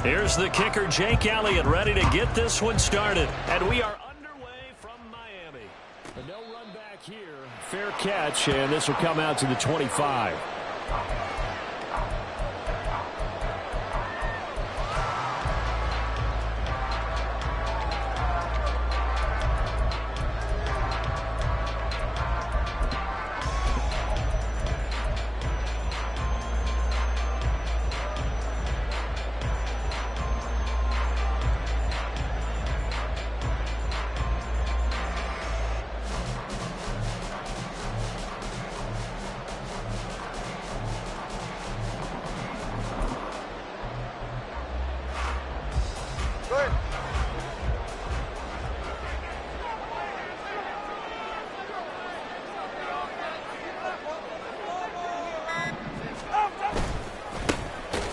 Here's the kicker, Jake Elliott, ready to get this one started. And we are underway from Miami. And no run back here. Fair catch, and this will come out to the 25.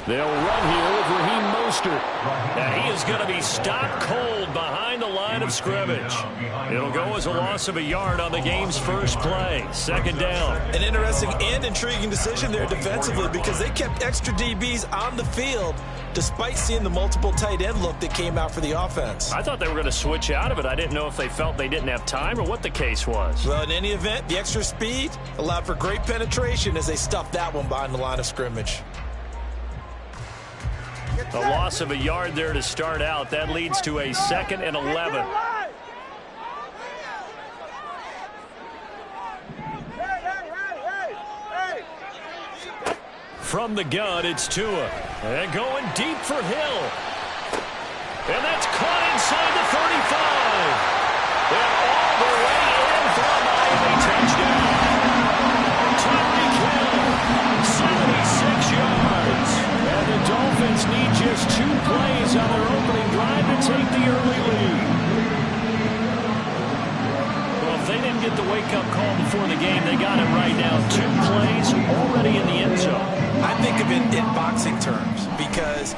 They'll run here with Raheem Mostert. And he is going to be stopped cold behind the line of scrimmage. It'll go as a loss of a yard on the game's first play. Second down. An interesting and intriguing decision there defensively because they kept extra DBs on the field despite seeing the multiple tight end look that came out for the offense. I thought they were going to switch out of it. I didn't know if they felt they didn't have time or what the case was. Well, in any event, the extra speed allowed for great penetration as they stuffed that one behind the line of scrimmage. A loss of a yard there to start out. That leads to a 2nd and 11. From the gun, it's Tua. And going deep for Hill. And that's caught inside the 35. And all the way in for a Miami touchdown. Tyreek Hill, 76 yards. And the Dolphins need just 2 plays on their opening drive to take the early lead. Well, if they didn't get the wake-up call before the game, they got it right now. 2 plays already in the end zone. I think of it in boxing terms because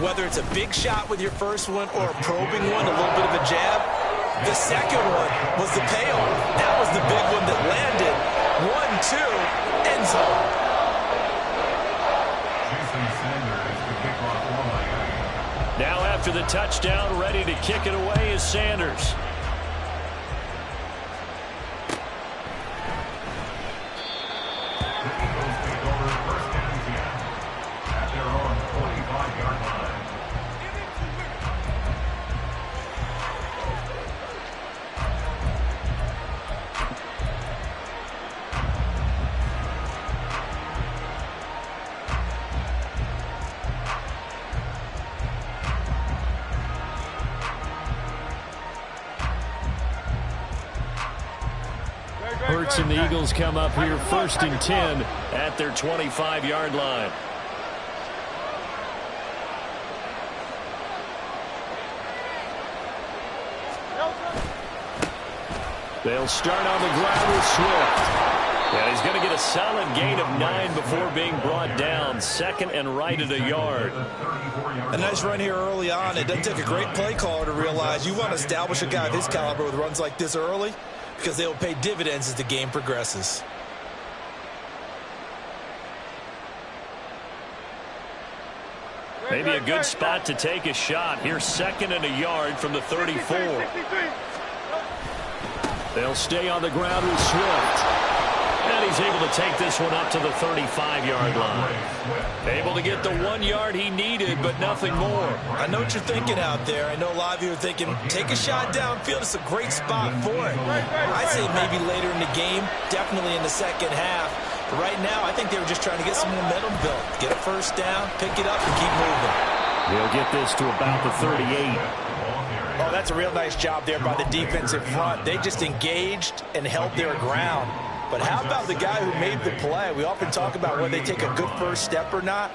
whether it's a big shot with your first one or a probing one, a little bit of a jab, the second one was the payoff. That was the big one that landed. 1-2, end zone. Now after the touchdown, ready to kick it away is Sanders. Hurts and the Eagles come up here 1st and 10 at their 25-yard line. They'll start on the ground with Swift. And he's going to get a solid gain of 9 before being brought down. 2nd and right at a yard. A nice run here early on. It doesn't take a great play caller to realize you want to establish a guy of his caliber with runs like this early, because they will pay dividends as the game progresses. Maybe a good spot to take a shot. Here's 2nd and a yard from the 34. They'll stay on the ground with Swift. And he's able to take this one up to the 35-yard line. Able to get the 1 yard he needed, but nothing more. I know what you're thinking out there. I know a lot of you are thinking, take a shot downfield. It's a great spot for it. I'd say maybe later in the game, definitely in the second half. But right now, I think they were just trying to get some momentum built. Get a first down, pick it up, and keep moving. He'll get this to about the 38. Oh, that's a real nice job there by the defensive front. They just engaged and held their ground. But how about the guy who made the play? We often talk about whether they take a good first step or not.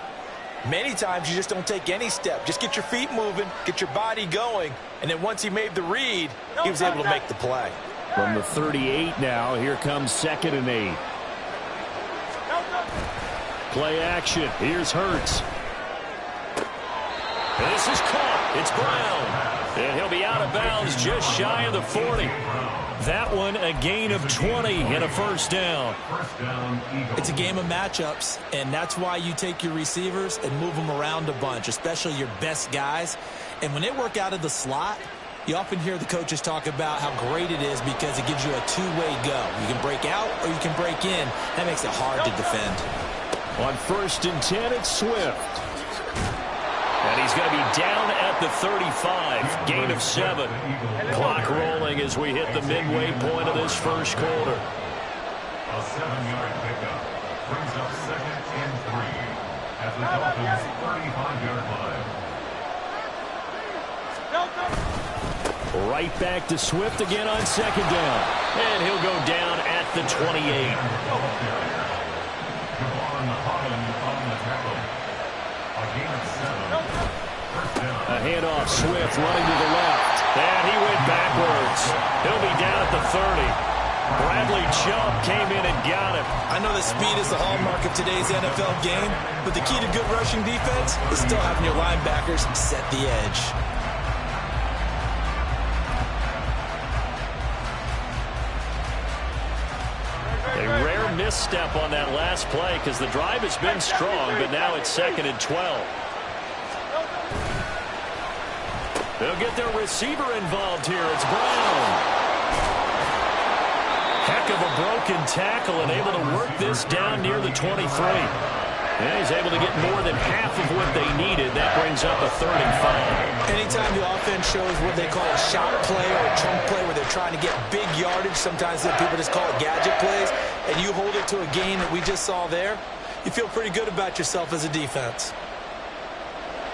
Many times you just don't take any step. Just get your feet moving, get your body going, and then once he made the read, he was able to make the play. From the 38 now, here comes 2nd and 8. Play action. Here's Hurts. This is caught. It's Brown. And he'll be out of bounds just shy of the 40. That one a gain of 20 and a first down. It's a game of matchups, and that's why you take your receivers and move them around a bunch, especially your best guys. And when they work out of the slot, you often hear the coaches talk about how great it is because it gives you a two-way go. You can break out or you can break in. That makes it hard to defend. On 1st and 10, it's Swift. And he's going to be down at the 35, gain of 7. Clock rolling as we hit the midway point of this first quarter. A 7-yard pickup brings up 2nd and 3 at the Dolphins' 35-yard line. Right back to Swift again on 2nd down. And he'll go down at the 28. A handoff, Swift running to the left. And he went backwards. He'll be down at the 30. Bradley Chubb came in and got him. I know that speed is the hallmark of today's NFL game, but the key to good rushing defense is still having your linebackers set the edge. A rare misstep on that last play because the drive has been strong, but now it's 2nd and 12. They'll get their receiver involved here. It's Brown. Heck of a broken tackle and able to work this down near the 23. And he's able to get more than half of what they needed. That brings up a 3rd and 5. Anytime the offense shows what they call a shot play or a chunk play where they're trying to get big yardage, sometimes people just call it gadget plays, and you hold it to a gain that we just saw there, you feel pretty good about yourself as a defense.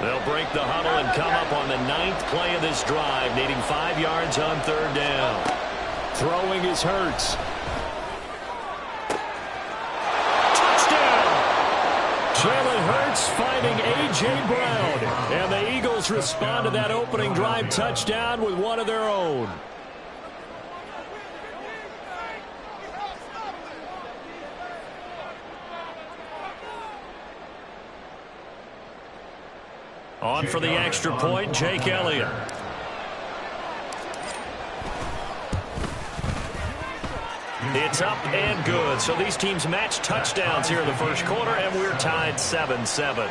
They'll break the huddle and come up on the 9th play of this drive, needing 5 yards on 3rd down. Throwing is Hurts. Touchdown! Jalen Hurts finding A.J. Brown. And the Eagles respond to that opening drive touchdown with one of their own. On for the extra point, Jake Elliott. It's up and good. So these teams match touchdowns here in the first quarter, and we're tied 7-7.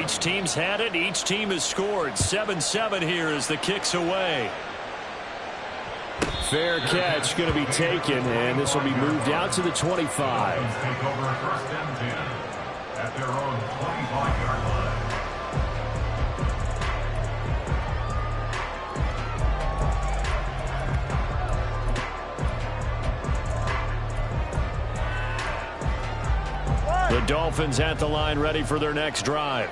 Each team's had it. Each team has scored. 7-7 here as the kick's away. Fair catch going to be taken, and this will be moved out to the 25. Take over 1st and 10 at their own 25-yard line. The Dolphins at the line ready for their next drive.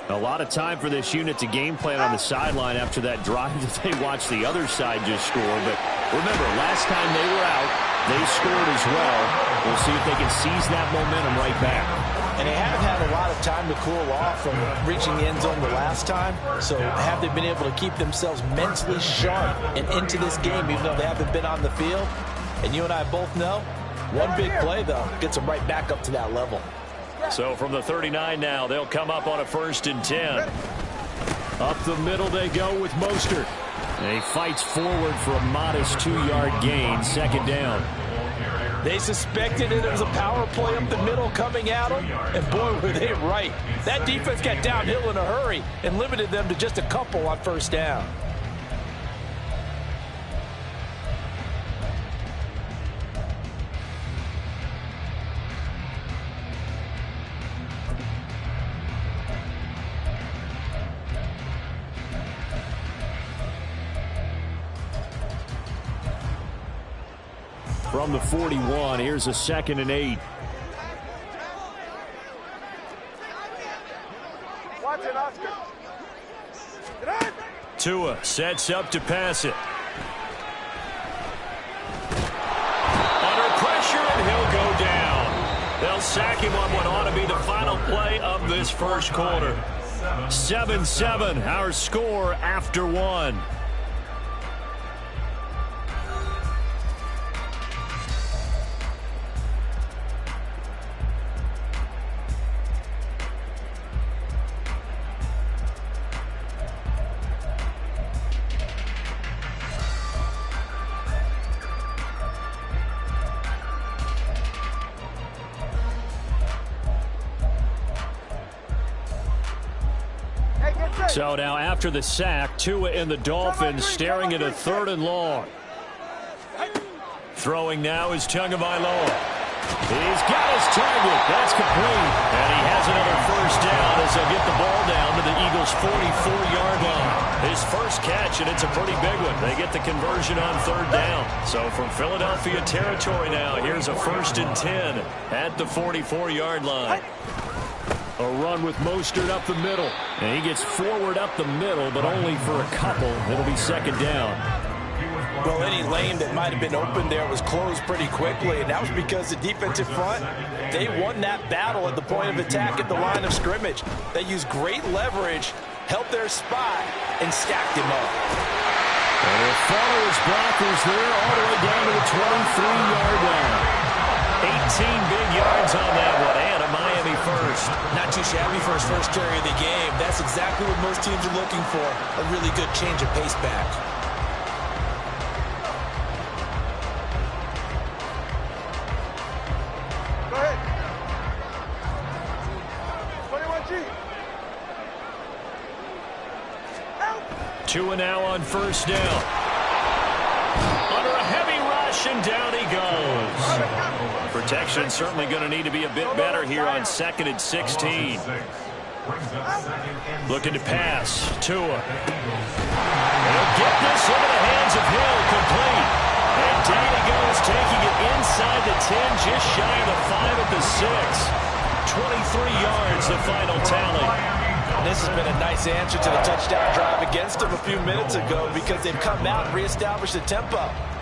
A lot of time for this unit to game plan on the sideline after that drive that they watched the other side just score. But remember, last time they were out, they scored as well. We'll see if they can seize that momentum right back. And they haven't had a lot of time to cool off from reaching the end zone the last time. So have they been able to keep themselves mentally sharp and into this game even though they haven't been on the field? And you and I both know, one big play, though, gets them right back up to that level. So from the 39 now, they'll come up on a 1st and 10. Up the middle they go with Mostert. And he fights forward for a modest 2-yard gain, 2nd down. They suspected it was a power play up the middle coming at them, and boy, were they right. That defense got downhill in a hurry and limited them to just a couple on 1st down. From the 41, here's a 2nd and 8. Watch it, Oscar. Tua sets up to pass it. Under pressure, and he'll go down. They'll sack him on what ought to be the final play of this first quarter. 7-7, our score after 1. So now after the sack, Tua and the Dolphins staring at a 3rd and long. Throwing now is Tagovailoa. He's got his target. That's complete. And he has another first down as they'll get the ball down to the Eagles' 44-yard line. His first catch, and it's a pretty big one. They get the conversion on 3rd down. So from Philadelphia territory now, here's a 1st and 10 at the 44-yard line. A run with Mostert up the middle. And he gets forward up the middle, but only for a couple. It'll be 2nd down. Well, any lane that might have been open there was closed pretty quickly, and that was because the defensive front, they won that battle at the point of attack at the line of scrimmage. They used great leverage, helped their spot, and stacked him up. And he'll follow his blockers there all the way down to the 23-yard line. 18 big yards on that one, and a Miami first. Not too shabby for his first carry of the game. That's exactly what most teams are looking for, a really good change of pace back. Tua now on 1st down. Under a heavy rush, and down he goes. Protection certainly going to need to be a bit better here on 2nd and 16. Looking to pass. Tua. And he'll get this into the hands of Hill, complete. And down he goes, taking it inside the 10, just shy of the 5 at the 6. 23 yards, the final tally. This has been a nice answer to the touchdown drive against them a few minutes ago because they've come out and reestablished the tempo.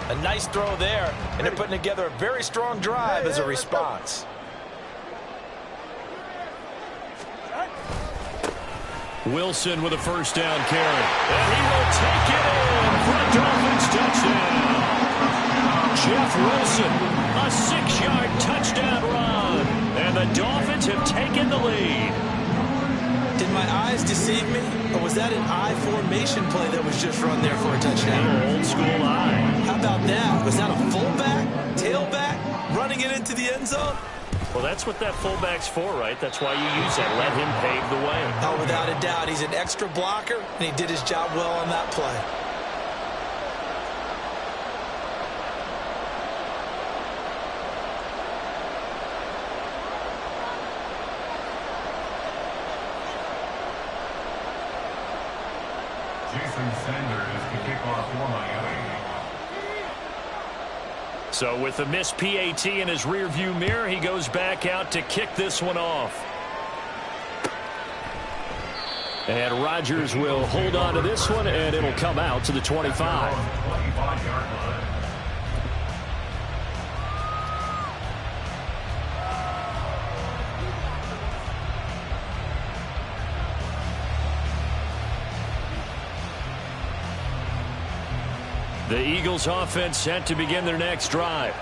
A nice throw there, and they're putting together a very strong drive as a response. Wilson with a 1st down carry. And he will take it in for a Dolphins touchdown. Jeff Wilson, a 6-yard touchdown run. And the Dolphins have taken the lead. Did my eyes deceive me, or was that an I formation play that was just run there for a touchdown? Old school I. How about that? Was that a fullback, tailback, running it into the end zone? Well, that's what that fullback's for, right? That's why you use that. Let him pave the way. Oh, without a doubt. He's an extra blocker, and he did his job well on that play. Sanders to kick off for Miami. So with a missed PAT in his rearview mirror, he goes back out to kick this one off. And Rodgers will hold on to this one, and it'll come out to the 25. 25-yard line. The Eagles offense set to begin their next drive.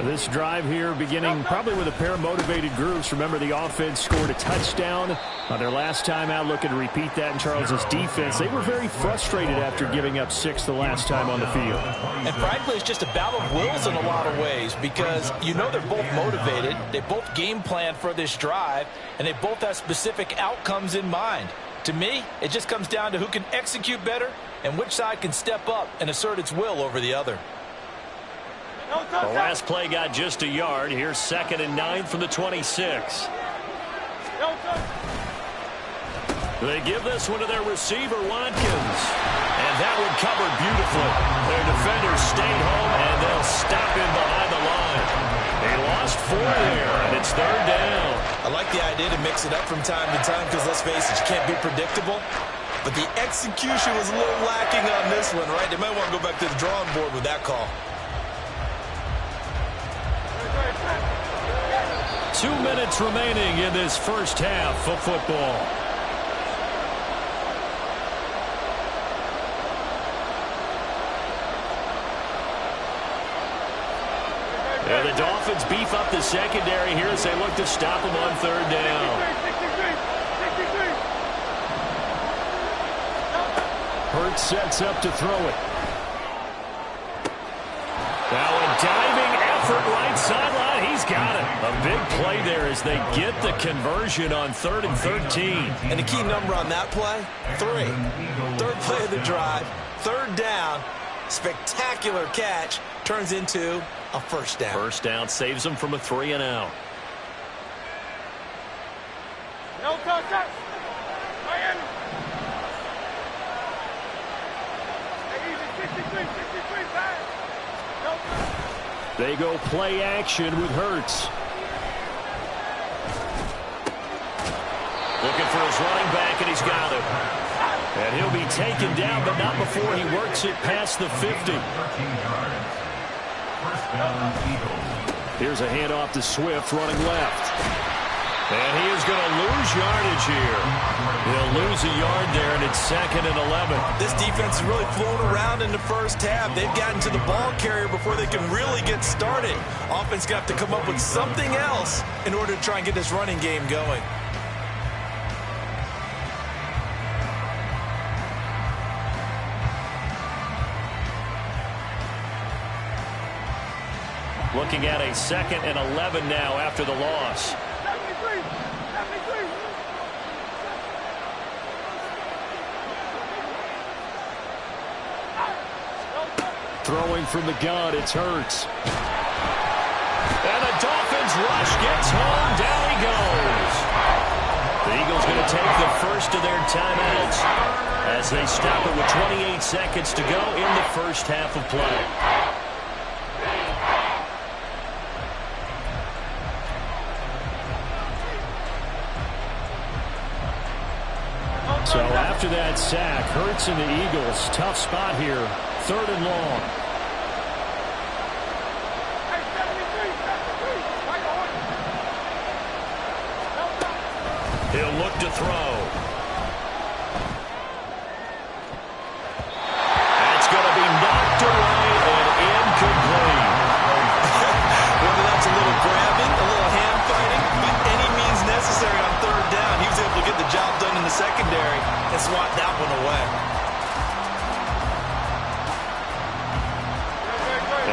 This drive here beginning probably with a pair of motivated groups. Remember, the offense scored a touchdown on their last time out, looking to repeat that in Charles's defense. They were very frustrated after giving up 6 the last time on the field. And frankly, it's just a battle of wills in a lot of ways because you know they're both motivated. They both game plan for this drive, and they both have specific outcomes in mind. To me, it just comes down to who can execute better and which side can step up and assert its will over the other. The last play got just a yard. Here's 2nd and 9 from the 26. They give this one to their receiver, Watkins. And that one covered beautifully. Their defenders stayed home, and they'll stop him behind the line. They lost 4 there, and it's 3rd down. I like the idea to mix it up from time to time because, let's face it, you can't be predictable. But the execution was a little lacking on this one, right? They might want to go back to the drawing board with that call. 2 minutes remaining in this first half of football. And the Dolphins beef up the secondary here as they look to stop them on 3rd down. Hurts sets up to throw it. Now a diving effort right sideline. He's got it. A big play there as they get the conversion on 3rd and 13. And the key number on that play, 3. Third play of the drive, 3rd down, spectacular catch, turns into a first down. First down saves them from a 3 and out. No contact. Miami. Easy, 63, pass. No contact. They go play action with Hurts. Looking for his running back, and he's got it. And he'll be taken down, but not before he works it past the 50. 13 yards. First down, Eagles. Here's a handoff to Swift running left. And he is going to lose yardage here. He'll lose a yard there, and it's 2nd and 11. This defense is really flown around in the first half. They've gotten to the ball carrier before they can really get started. Offense got to come up with something else in order to try and get this running game going. Looking at a 2nd and 11 now after the loss. Throwing from the gun, it's Hurts. And the Dolphins rush gets home. Down he goes. The Eagles going to take the first of their timeouts as they stop it with 28 seconds to go in the first half of play. So after that sack, Hurts and the Eagles, tough spot here, 3rd and long. He'll look to throw. That's going to be knocked away and incomplete. Whether that's a little grabbing, a little hand fighting, by any means necessary on 3rd down, he was able to get the job done in the secondary and swat that one away.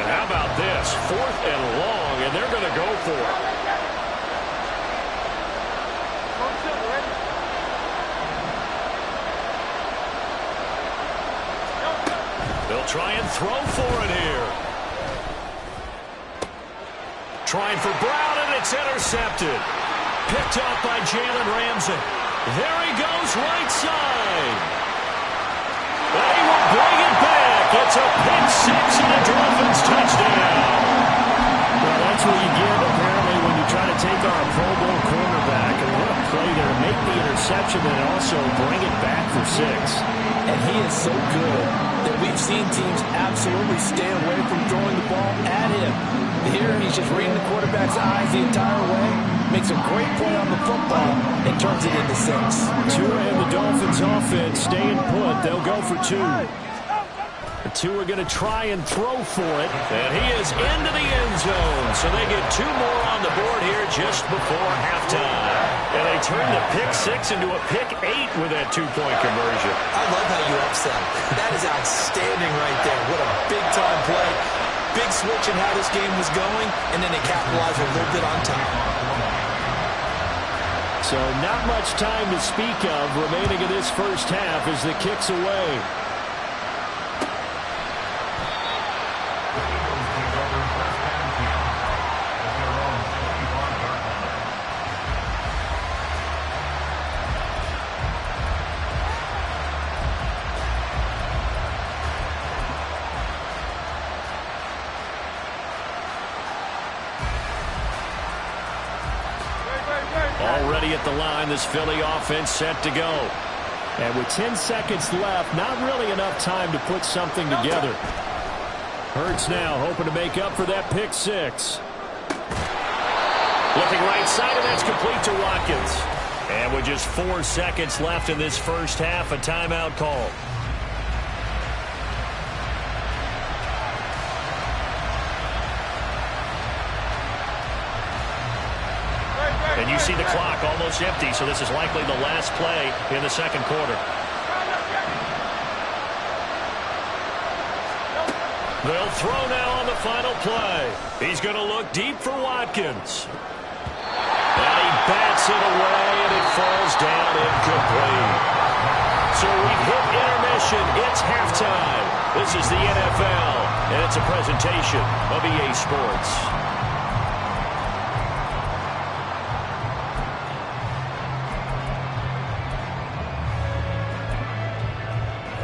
And how about this? 4th and long, and they're going to go for it. They'll try and throw for it here. Trying for Brown, and it's intercepted. Picked up by Jalen Ramsey. There he goes, right side. They will bring it back. It's a pick 6 and a Dolphins touchdown. Well, that's what you get, apparently, when you try to take on a Pro Bowl cornerback. And what a play there to make the interception and also bring it back for 6. And he is so good that we've seen teams absolutely stay away from throwing the ball at him. Here, he's just reading the quarterback's eyes the entire way, makes a great play on the football, and turns it into 6. Tua and the Dolphins offense staying put. They'll go for 2. The 2 are going to try and throw for it, and he is into the end zone. So they get 2 more on the board here just before halftime. And they turn the pick 6 into a pick 8 with that 2-point conversion. I love how you upset. That is outstanding right there. What a big-time play. Big switch in how this game was going, and then they capitalized a little bit on top. So not much time to speak of remaining in this first half as the kick's away. Already at the line, this Philly offense set to go. And with 10 seconds left, not really enough time to put something together. Hurts now hoping to make up for that pick 6. Looking right side, and that's complete to Watkins. And with just 4 seconds left in this first half, a timeout call. And you see the clock almost empty, so this is likely the last play in the second quarter. They'll throw now on the final play. He's going to look deep for Watkins. And he bats it away, and it falls down incomplete. So we've hit intermission. It's halftime. This is the NFL, and it's a presentation of EA Sports.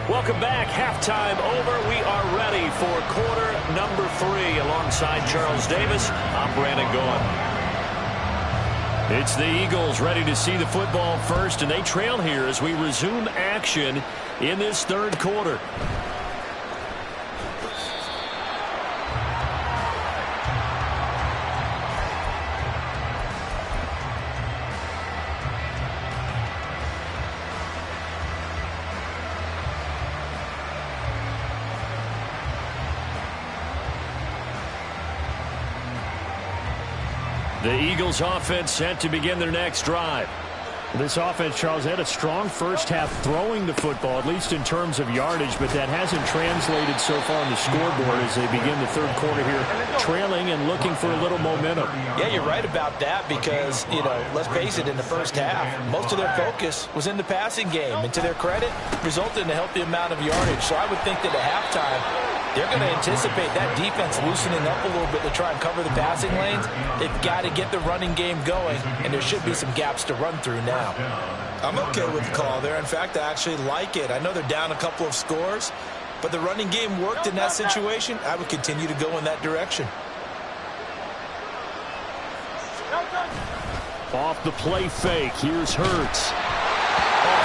Welcome back. Halftime over. We are ready for quarter number 3. Alongside Charles Davis, I'm Brandon Gaudin. It's the Eagles ready to see the football first, and they trail here as we resume action in this third quarter. The Eagles offense set to begin their next drive. This offense, Charles, had a strong first half throwing the football, at least in terms of yardage, but that hasn't translated so far on the scoreboard as they begin the third quarter here, trailing and looking for a little momentum. Yeah, you're right about that because, let's face it, in the first half, most of their focus was in the passing game. And to their credit, resulted in a healthy amount of yardage. So I would think that at halftime, they're going to anticipate that defense loosening up a little bit to try and cover the passing lanes. They've got to get the running game going, and there should be some gaps to run through now. I'm okay with the call there. In fact, I actually like it. I know they're down a couple of scores, but the running game worked in that situation. I would continue to go in that direction. Off the play fake, here's Hurts. A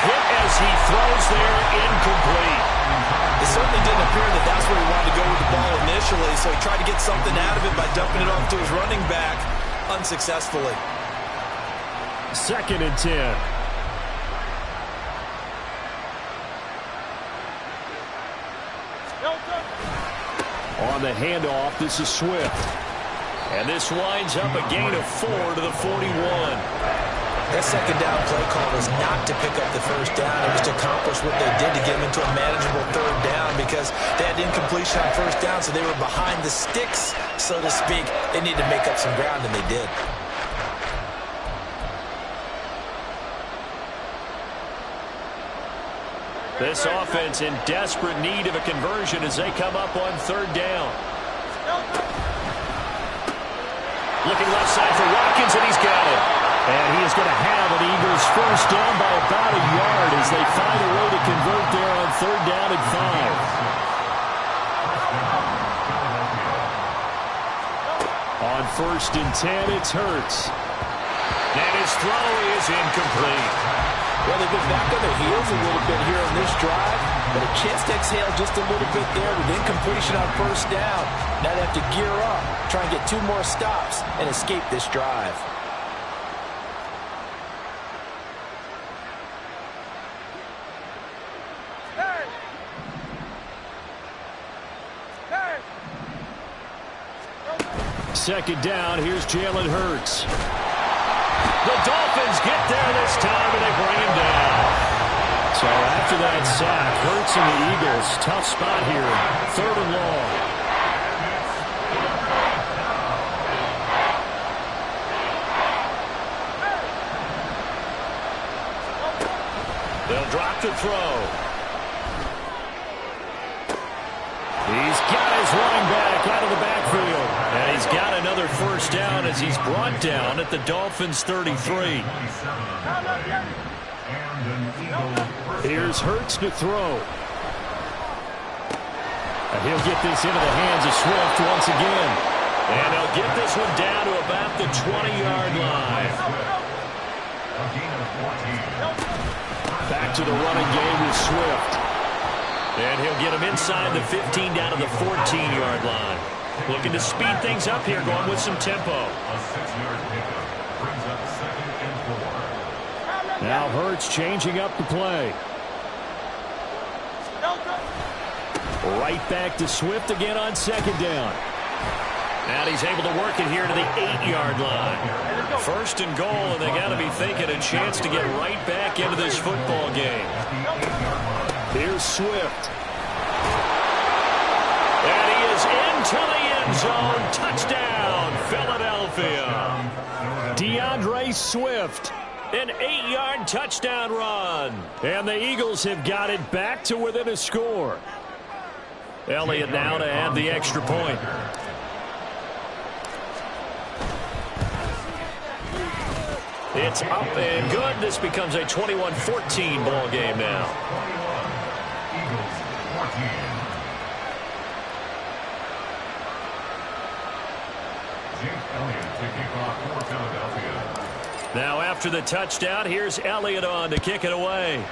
hit as he throws there, incomplete. It certainly didn't appear that that's where he wanted to go with the ball initially, so he tried to get something out of it by dumping it off to his running back unsuccessfully. 2nd and 10. On the handoff, this is Swift. And this winds up a gain of 4 to the 41. That second down play call was not to pick up the first down. It was to accomplish what they did to get them into a manageable third down because they had incompletion on first down, so they were behind the sticks, so to speak. They needed to make up some ground, and they did. This offense in desperate need of a conversion as they come up on third down. Looking left side for Watkins, and he's got it. And he is going to have an Eagles first down by about a yard as they find a way to convert there on third down and 5. On 1st and 10, it's Hurts. And his throw is incomplete. Well, they've been back on their heels a little bit here on this drive, but a chance to exhale just a little bit there with incompletion on first down. Now they have to gear up, try and get 2 more stops, and escape this drive. Second down, here's Jalen Hurts. The Dolphins get there this time, and they bring him down. So after that sack, Hurts and the Eagles, tough spot here, 3rd and long. They'll drop to throw. He's got his running back out of the backfield. And he's got another first down as he's brought down at the Dolphins' 33. Here's Hurts to throw. And he'll get this into the hands of Swift once again. And they'll get this one down to about the 20-yard line. Back to the running game with Swift. And he'll get him inside the 15 down to the 14-yard line. Looking to speed things up here, going with some tempo. A 6-yard pickup brings up 2nd and 4. Now Hurts changing up the play. Right back to Swift again on 2nd down. And he's able to work it here to the 8-yard line. 1st and goal, and they got to be thinking a chance to get right back into this football game. Here's Swift. And he is into the end zone. Touchdown, Philadelphia. DeAndre Swift, an 8-yard touchdown run. And the Eagles have got it back to within a score. Elliott now to add the extra point. It's up and good. This becomes a 21-14 ball game now. 21, Eagles 14. Jake Elliott to kick off for Philadelphia. Now after the touchdown, here's Elliott on to kick it away.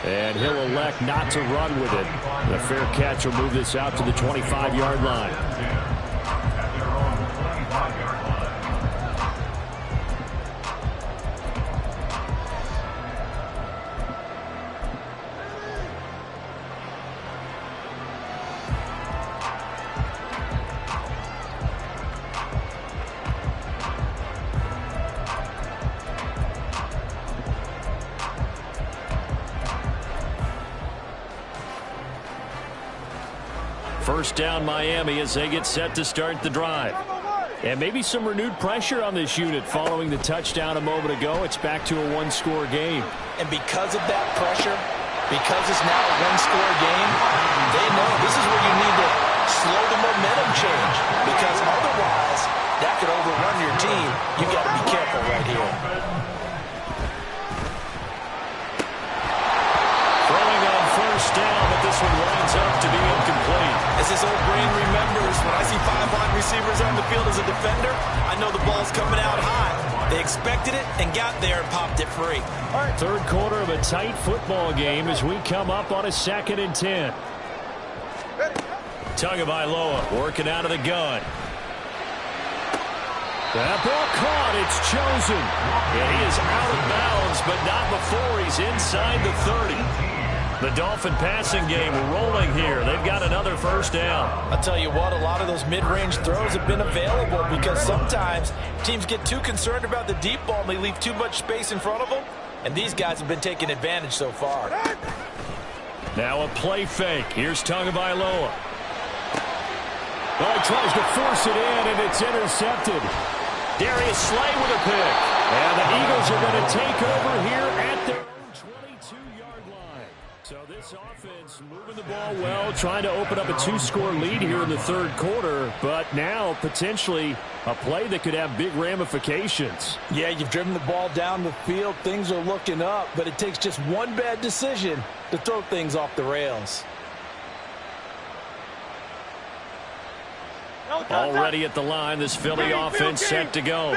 And he'll elect not to run with it. The fair catch will move this out to the 25-yard line. At their own 25-yard line. First down Miami as they get set to start the drive. And maybe some renewed pressure on this unit following the touchdown a moment ago. It's back to a one-score game. And because of that pressure, because it's now a one-score game, they know this is where you need to slow the momentum change. Because otherwise, that could overrun your team. You got to be careful right here. Throwing on first down, but this one winds up to be incomplete. As his old brain remembers, when I see 5 wide receivers on the field as a defender, I know the ball's coming out high. They expected it and got there and popped it free. Third quarter of a tight football game as we come up on a 2nd and 10. Tagovailoa working out of the gun. That ball caught. It's chosen. And he is out of bounds, but not before he's inside the 30. The Dolphin passing game rolling here. They've got another first down. I'll tell you what, a lot of those mid-range throws have been available because sometimes teams get too concerned about the deep ball and they leave too much space in front of them. And these guys have been taking advantage so far. Now a play fake. Here's Tagovailoa. Oh, he tries to force it in, and it's intercepted. Darius Slay with a pick. And the Eagles are going to take over here at their own 22-yard line. So this offense moving the ball well, trying to open up a 2-score lead here in the third quarter, but now potentially a play that could have big ramifications. Yeah, you've driven the ball down the field. Things are looking up, but it takes just one bad decision to throw things off the rails. Already at the line, this Philly offense set to go.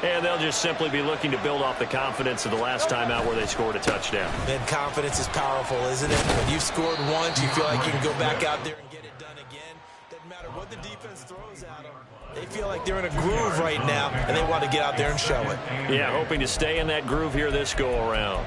And they'll just simply be looking to build off the confidence of the last time out where they scored a touchdown. And confidence is powerful, isn't it? When you've scored once, you feel like you can go back out there and get it done again. Doesn't matter what the defense throws at them. They feel like they're in a groove right now, and they want to get out there and show it. Yeah, hoping to stay in that groove here this go-around.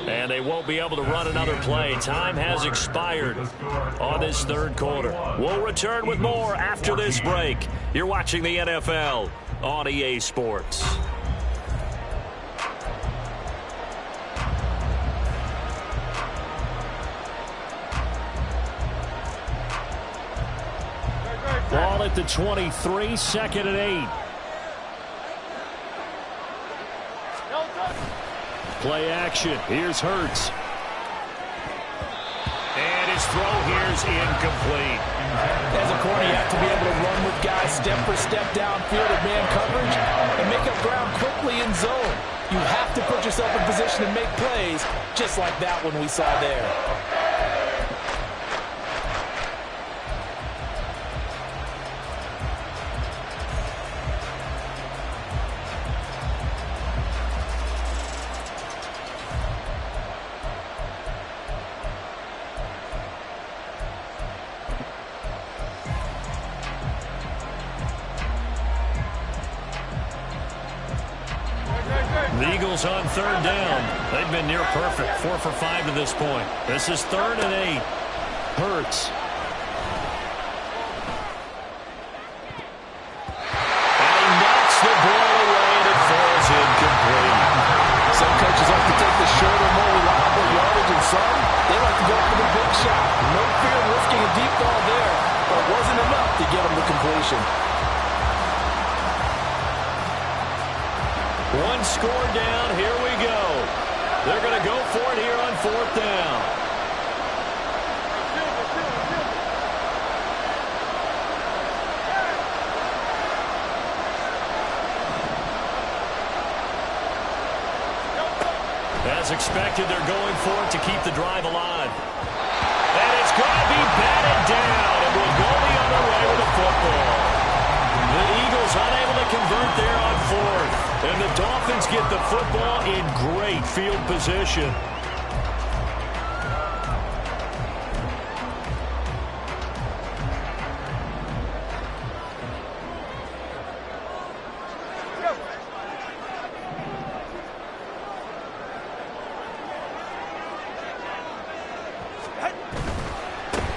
And they won't be able to run another play. Time has expired on this third quarter. We'll return with more after this break. You're watching the NFL on EA Sports. Ball at the 23, 2nd and 8. Play action. Here's Hurts. And his throw here's incomplete. As a corner, you have to be able to run with guys step for step downfield in man coverage and make up ground quickly in zone. You have to put yourself in position to make plays just like that one we saw there. The Eagles on third down. They've been near perfect. 4 for 5 to this point. This is 3rd and 8. Hurts. And he situation. One score down. Here we go. They're going to go for it here on 4th down. As expected, they're going for it to keep the drive alive. And it's going to be batted down, and will go the other way with the football. The Eagles unable to convert there on 4th. And the Dolphins get the football in great field position.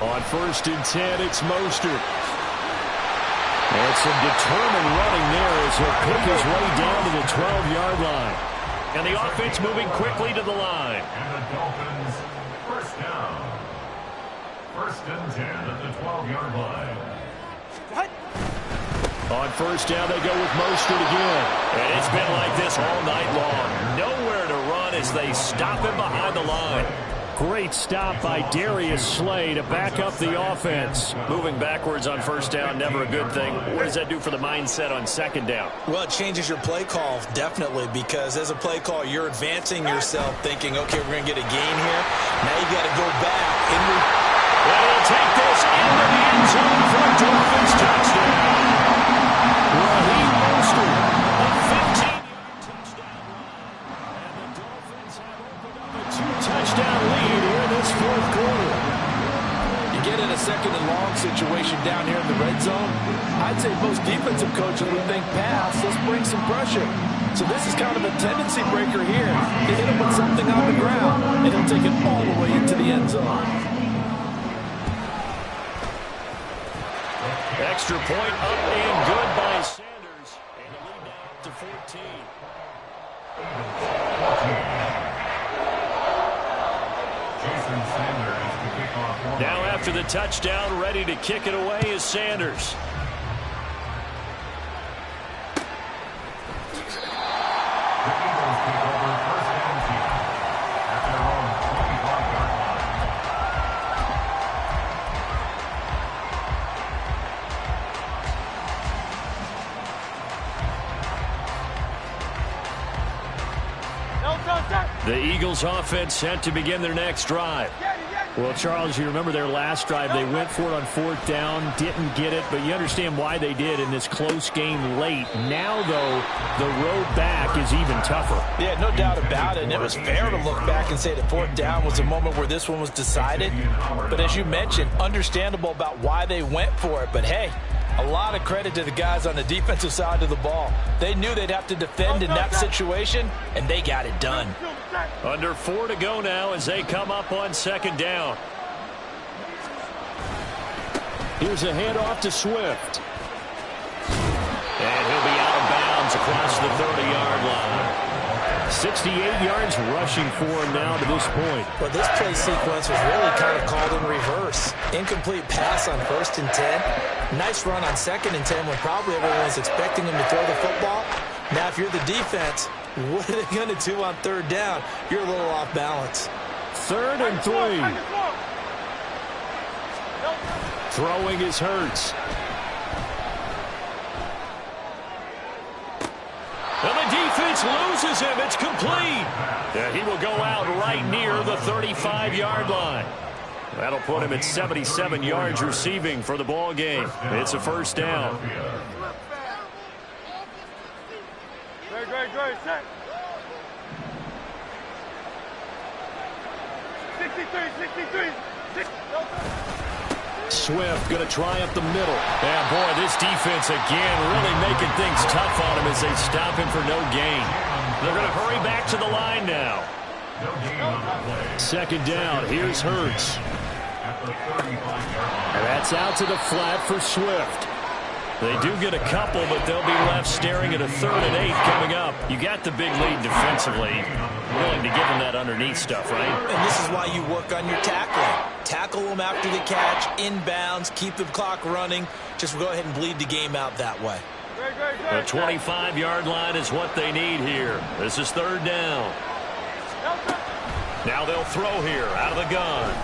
On 1st and 10, it's Mostert. And some determined running there as he'll pick his way down to the 12-yard line. And the offense moving quickly to the line. And the Dolphins, first down. 1st and 10 at the 12-yard line. On 1st down, they go with Mostert again. And it's been like this all night long. Nowhere to run as they stop him behind the line. Great stop by Darius Slay to back up the offense. Moving backwards on 1st down, never a good thing. What does that do for the mindset on 2nd down? Well, it changes your play call, definitely, because as a play call, you're advancing yourself thinking, okay, we're going to get a gain here. Now you got to go back. And he'll take this into the end zone for a Dolphins touchdown. Raheem Mostert, a 15-yard touchdown. And the Dolphins have opened up a 2-touchdown lead here in this 4th quarter. You get in a 2nd and long situation down here in the red zone, I'd say most defensive coaches would think pass, let's bring some pressure. So this is kind of a tendency breaker here. You hit him with something on the ground, and he'll take it all the way into the end zone. Extra point up and good by Sanders. And the lead now to 14. Now after the touchdown, ready to kick it away is Sanders. The Eagles offense set to begin their next drive. Well, Charles, you remember their last drive. They went for it on 4th down, didn't get it, but you understand why they did in this close game late. Now, though, the road back is even tougher. Yeah, no doubt about it. And it was fair to look back and say the 4th down was the moment where this one was decided. But as you mentioned, understandable about why they went for it. But, hey, a lot of credit to the guys on the defensive side of the ball. They knew they'd have to defend in that situation, and they got it done. Under 4 to go now as they come up on 2nd down. Here's a handoff to Swift. And he'll be out of bounds across the 30-yard line. 68 yards rushing for him now to this point. Well, this play sequence was really kind of called in reverse. Incomplete pass on 1st and 10. Nice run on 2nd and 10 when probably everyone was expecting him to throw the football. Now, if you're the defense, what are they going to do on 3rd down? You're a little off balance. 3rd and 3. Throwing is Hurts. And the defense loses him. It's complete. Yeah, he will go out right near the 35-yard line. That'll put him at 77 yards receiving for the ball game. It's a 1st down. Great, set. 63. Swift going to try up the middle. And, boy, this defense again really making things tough on him as they stop him for no gain. They're going to hurry back to the line now. 2nd down. Here's Hurts. And that's out to the flat for Swift. They do get a couple, but they'll be left staring at a 3rd and 8 coming up. You got the big lead defensively. Willing to give them that underneath stuff, right? And this is why you work on your tackling. Tackle them after the catch, inbounds, keep the clock running. Just go ahead and bleed the game out that way. The 25-yard line is what they need here. This is third down. Now they'll throw here out of the gun.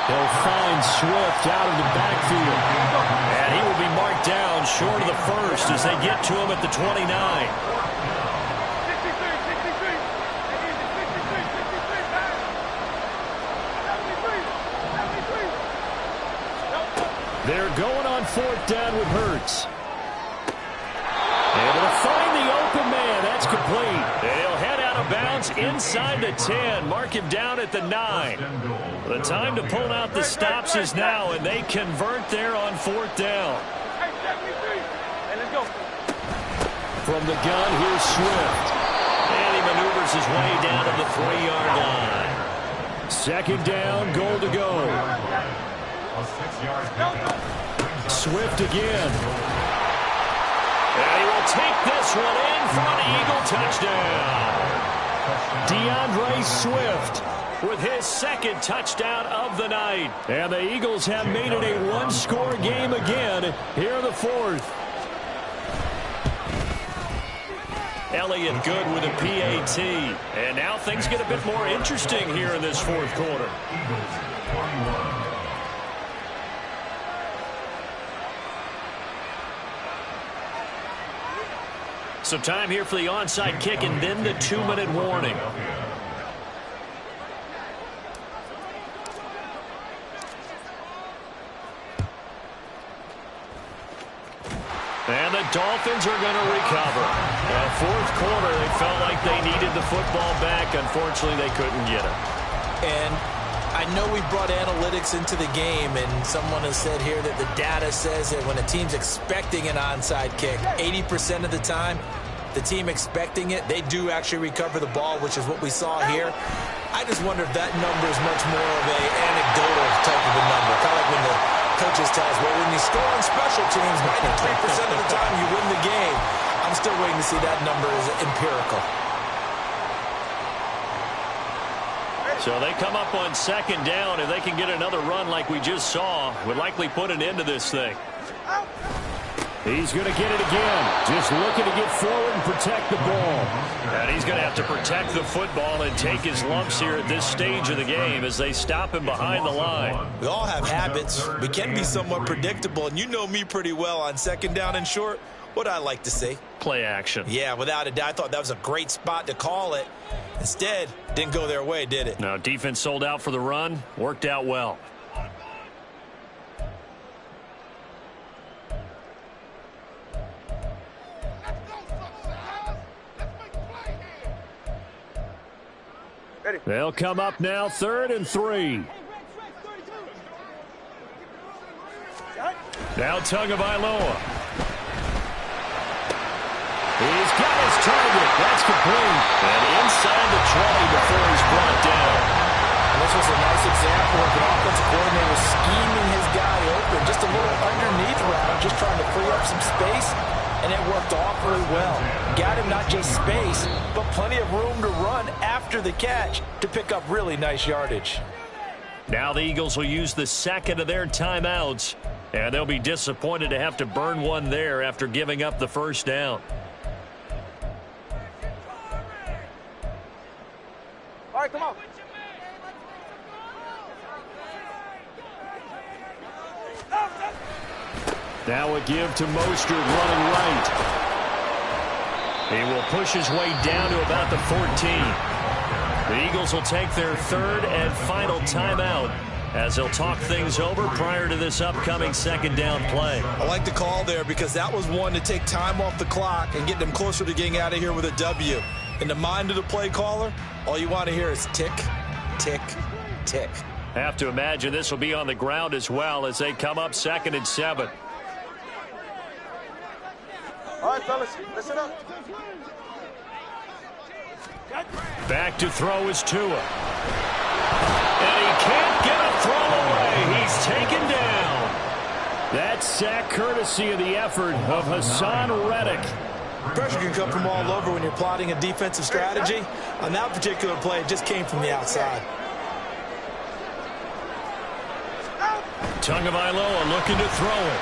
They'll find Swift out of the backfield. And he will be marked down short of the first as they get to him at the 29. They're going on fourth down with Hurts. Able to find the open man. That's complete. They'll head out of bounds inside the 10. Mark him down at the 9. The time to pull out the stops is now, and they convert there on fourth down. From the gun, here's Swift. And he maneuvers his way down to the 3-yard line. Second down, goal to go. Swift again. And he will take this one in for an Eagle touchdown. DeAndre Swift with his second touchdown of the night. And the Eagles have made it a one-score game again here in the fourth. Elliott good with a PAT. And now things get a bit more interesting here in this fourth quarter. So time here for the onside kick and then the 2-minute warning. And the Dolphins are going to recover. Fourth quarter, they felt like they needed the football back. Unfortunately, they couldn't get it. And I know we brought analytics into the game, and someone has said here that the data says that when a team's expecting an onside kick, 80% of the time, the team expecting it, they do actually recover the ball, which is what we saw here. I just wonder if that number is much more of a anecdotal type of a number. Kind of like when the coaches tell us, well, when you score on special teams, 93% of the time you win the game. I'm still waiting to see that number is empirical. So they come up on second down. If they can get another run like we just saw, would likely put an end to this thing. He's going to get it again. Just looking to get forward and protect the ball. And he's going to have to protect the football and take his lumps here at this stage of the game as they stop him behind the line. We all have habits. We can be somewhat predictable, and you know me pretty well on second down and short. What I like to say? Play action. Yeah, without a doubt. I thought that was a great spot to call it. Instead, didn't go their way, did it? No, defense sold out for the run. Worked out well. They'll come up now, 3rd and 3. Now Tagovailoa. He's got his target. That's complete. And inside the 20 before he's brought down. And this was a nice example of an offensive coordinator scheming his guy open. Just a little underneath route, just trying to free up some space. And it worked awfully well. Got him not just space, but plenty of room to run after the catch to pick up really nice yardage. Now the Eagles will use the second of their timeouts. And they'll be disappointed to have to burn one there after giving up the first down. All right, come on. Now a give to Mostert running right. He will push his way down to about the 14. The Eagles will take their third and final timeout as they'll talk things over prior to this upcoming second down play. I like the call there because that was one to take time off the clock and get them closer to getting out of here with a W. In the mind of the play caller, all you want to hear is tick, tick, tick. Have to imagine this will be on the ground as well as they come up 2nd and 7. All right, fellas, listen up. Back to throw is Tua. And he can't get a throw away. He's taken down. That sack courtesy of the effort of Hassan Reddick. Pressure can come from all over when you're plotting a defensive strategy. On that particular play, it just came from the outside. Tagovailoa looking to throw it.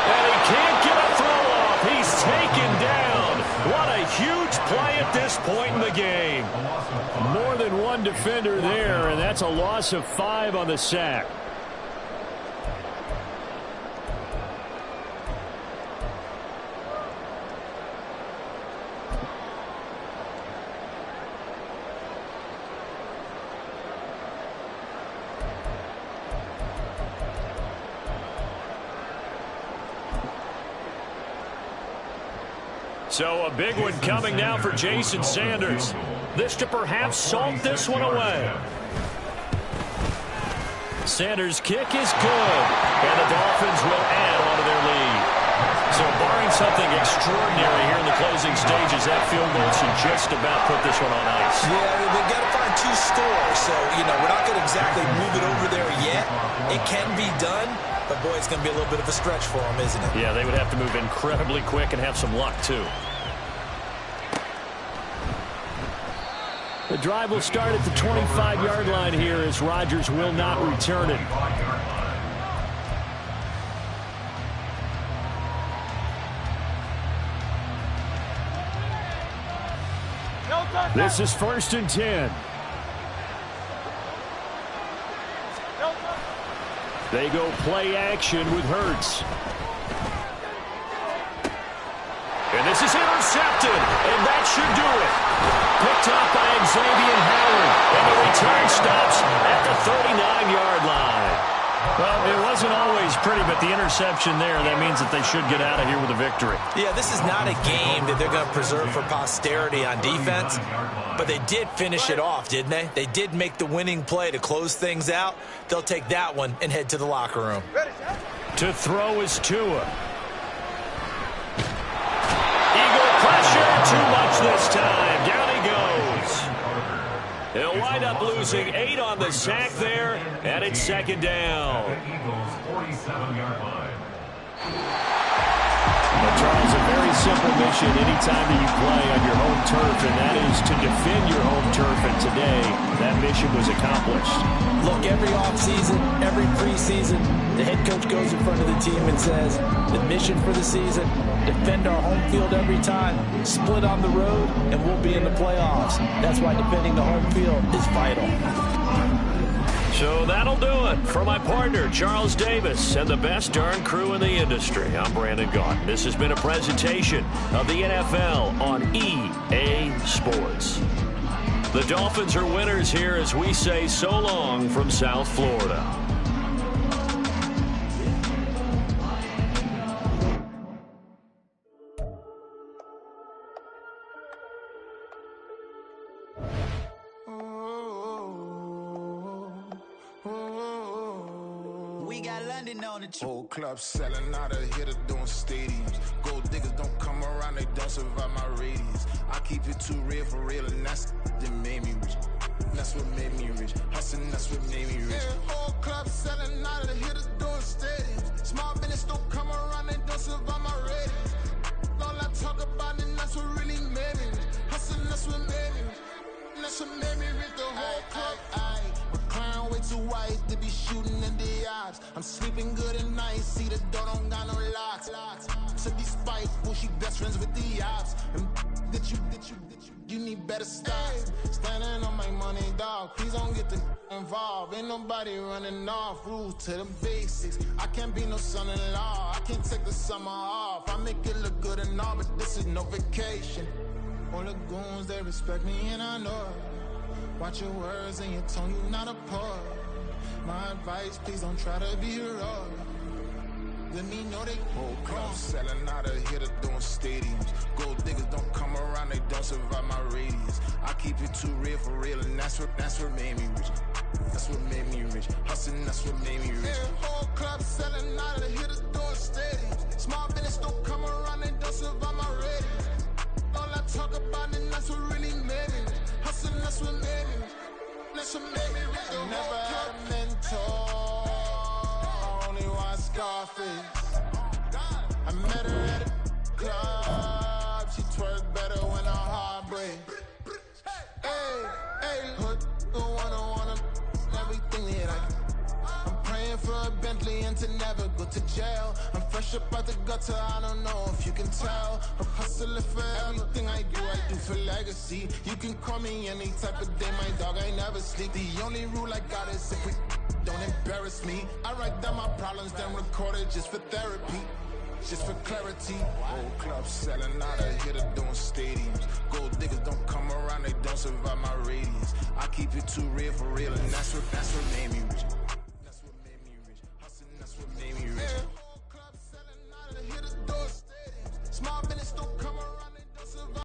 And he can't get a throw off. He's taken down. What a huge play at this point in the game. More than one defender there, and that's a loss of 5 on the sack. So a big one coming now for Jason Sanders. This to perhaps salt this one away. Sanders' kick is good, and the Dolphins will add on to their lead. So barring something extraordinary here in the closing stages, that field goal should just about put this one on ice. Yeah, they've got to find 2 scores. So, we're not going to exactly move it over there yet. It can be done, but boy, it's going to be a little bit of a stretch for them, isn't it? Yeah, they would have to move incredibly quick and have some luck, too. The drive will start at the 25-yard line here as Rodgers will not return it. This is 1st and 10. They go play action with Hurts. And this is intercepted, and that should do it. Picked up by Xavier Howard, and the return stops at the 39-yard line. Well, it wasn't always pretty, but the interception there, that means that they should get out of here with a victory. Yeah, this is not a game that they're going to preserve for posterity on defense, but they did finish it off, didn't they? They did make the winning play to close things out. They'll take that one and head to the locker room. To throw is Tua. Pressure, too much this time. Down he goes. He'll wind up losing 8 on the sack there, and it's 2nd down. Eagles 47-yard line. Well, Charles, a very simple mission anytime that you play on your home turf, and that is to defend your home turf, and today that mission was accomplished. Look, every offseason, every preseason, the head coach goes in front of the team and says, the mission for the season, defend our home field every time, split on the road, and we'll be in the playoffs. That's why defending the home field is vital. So that'll do it for my partner, Charles Davis, and the best darn crew in the industry. I'm Brandon Gaudin. This has been a presentation of the NFL on EA Sports. The Dolphins are winners here as we say so long from South Florida. Whole club selling out of hitter doing stadiums. Gold diggers don't come around, they don't survive my radius. I keep it too real for real, and that's that made me rich. That's what made me rich. Hustling, that's what made me rich. Yeah, whole club selling out of the hitters doing stadiums. Small business don't come around, they don't survive my radius. All I talk about, and that's what really made me rich. Hustling, that's what made me rich. That's what made me rich. The whole club. Clown way too white to be shooting in the eyes. I'm sleeping good at night, see the door don't got no locks. To be spiteful, she best friends with the ops. And you need better stocks. Standing on my money, dog. Please don't get the involved. Ain't nobody running off. Rules to the basics. I can't be no son-in-law. I can't take the summer off. I make it look good and all, but this is no vacation. All the goons, they respect me and I know it. Watch your words and your tone, you not a poet. My advice, please don't try to be heroic. Let me know they whole club selling out of hitter doing stadiums. Gold diggers don't come around, they don't survive my radius. I keep it too real for real, and that's what made me rich. That's what made me rich. Hustling, that's what made me rich. Yeah, whole club selling out of the hitters doing stadiums. Small business don't come around, they don't survive my radius. All I talk about, and that's what really made me rich. Hustling, that's what made me rich. That's what made me rich. I never had a mentor. I only watch Scarface. I met her at a club. She twerk better when her heart breaks. Hey, hood, wanna everything that I'm praying for a Bentley and to never go to jail. I'm fresh up out the gutter, I don't know if you can tell. I'm hustling for everything I do for legacy. You can call me any type of day, my dog, I never sleep. The only rule I got is if we don't embarrass me. I write down my problems, then record it just for therapy. Just for clarity, whole club selling out, I hit her doing stadiums. Gold diggers don't come around, they don't survive my radius. I keep it too real for real, and that's what made me rich.